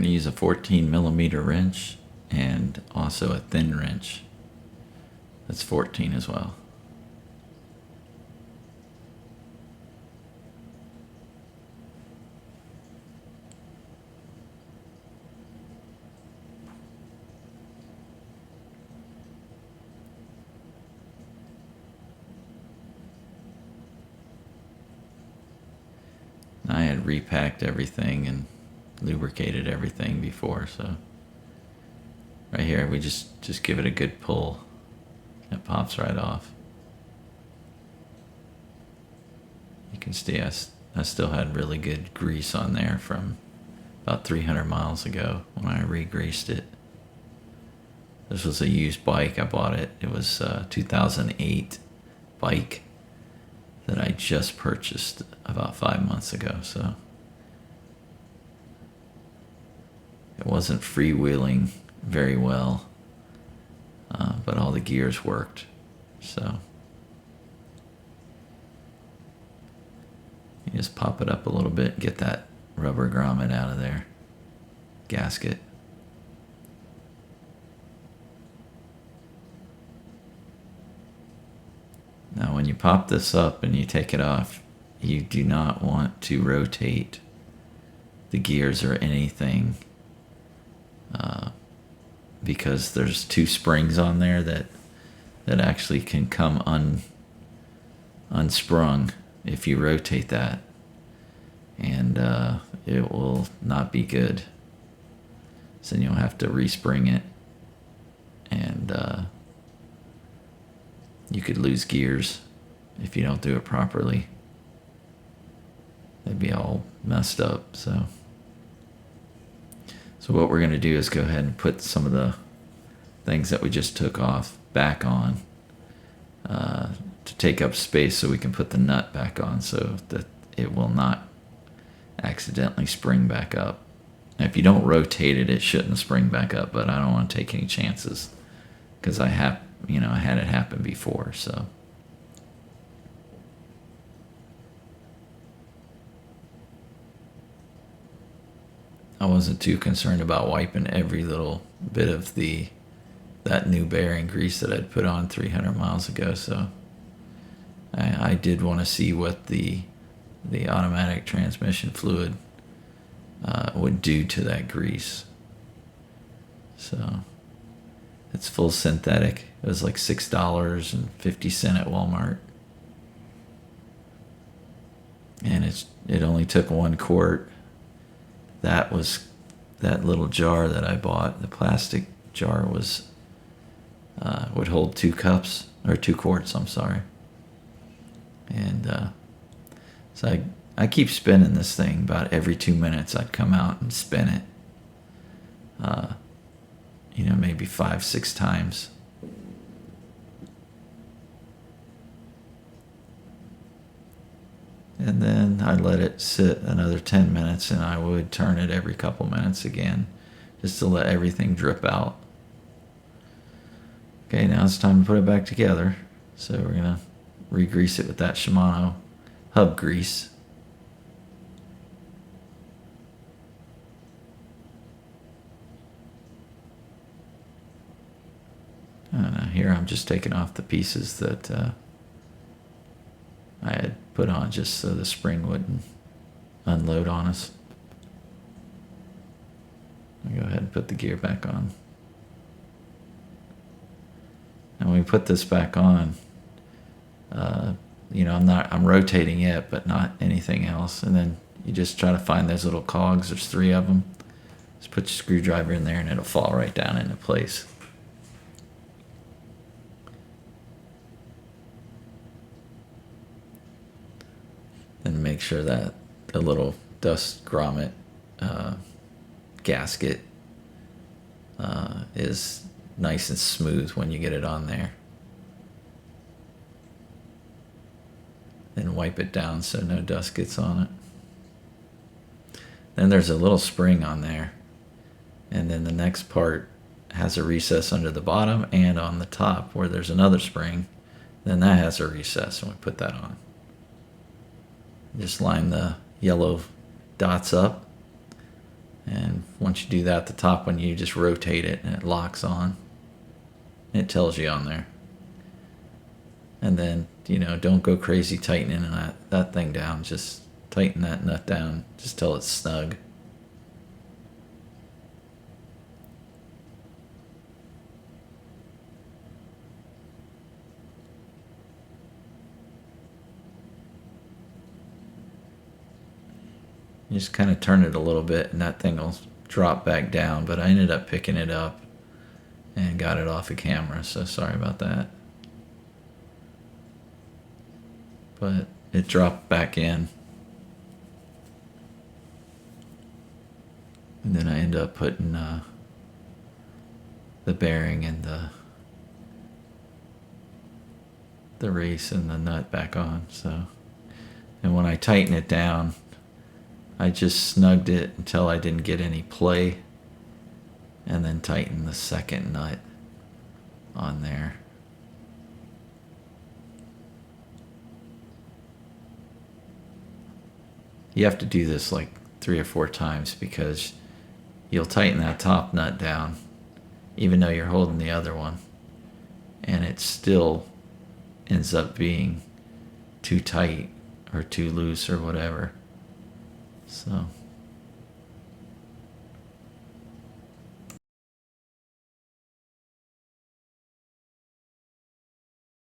going to use a 14mm wrench and also a thin wrench that's 14 as well. I had repacked everything and lubricated everything before, so right here we just give it a good pull. It pops right off. You can see I still had really good grease on there from about 300 miles ago when I re-greased it. This was a used bike. I bought it. It was a 2008 bike that I just purchased about 5 months ago, so it wasn't freewheeling very well, but all the gears worked. So you just pop it up a little bit, get that rubber grommet out of there, gasket. Now when you pop this up and you take it off, you do not want to rotate the gears or anything, because there's two springs on there that actually can come unsprung if you rotate that, and it will not be good. So then you'll have to respring it, and you could lose gears if you don't do it properly. They'd be all messed up. So what we're going to do is go ahead and put some of the things that we just took off back on, to take up space so we can put the nut back on so that it will not accidentally spring back up. And if you don't rotate it, it shouldn't spring back up, but I don't want to take any chances because I had it happen before. So I wasn't too concerned about wiping every little bit of that new bearing grease that I'd put on 300 miles ago. So I did want to see what the automatic transmission fluid would do to that grease. So it's full synthetic. It was like $6.50 at Walmart, and it only took 1 quart. That little jar that I bought. The plastic jar would hold 2 cups or 2 quarts. I'm sorry. And so I keep spinning this thing. About every 2 minutes, I'd come out and spin it. Maybe 5-6 times. And then I'd let it sit another 10 minutes, and I would turn it every couple minutes again, just to let everything drip out. Okay, now it's time to put it back together. So we're going to re-grease it with that Shimano hub grease. And here I'm just taking off the pieces that I had put on just so the spring wouldn't unload on us. I'll go ahead and put the gear back on. And when we put this back on, I'm rotating it, but not anything else. And then you just try to find those little cogs. There's 3 of them. Just put your screwdriver in there and it'll fall right down into place. And make sure that the little dust grommet gasket is nice and smooth when you get it on there. Then wipe it down so no dust gets on it. Then there's a little spring on there, and then the next part has a recess under the bottom and on the top where there's another spring. Then that has a recess, and we put that on. Just line the yellow dots up And once you do that, the top one, you just rotate it and it locks on. It tells you on there. And then, don't go crazy tightening that thing down. Just tighten that nut down just till it's snug. You just kind of turn it a little bit and that thing will drop back down. But I ended up picking it up and got it off of camera, so sorry about that. But it dropped back in. And then I ended up putting the bearing and the race and the nut back on. So, and when I tighten it down, I just snugged it until I didn't get any play, and then tighten the second nut on there. You have to do this like 3 or 4 times because you'll tighten that top nut down even though you're holding the other one, and it still ends up being too tight or too loose or whatever. So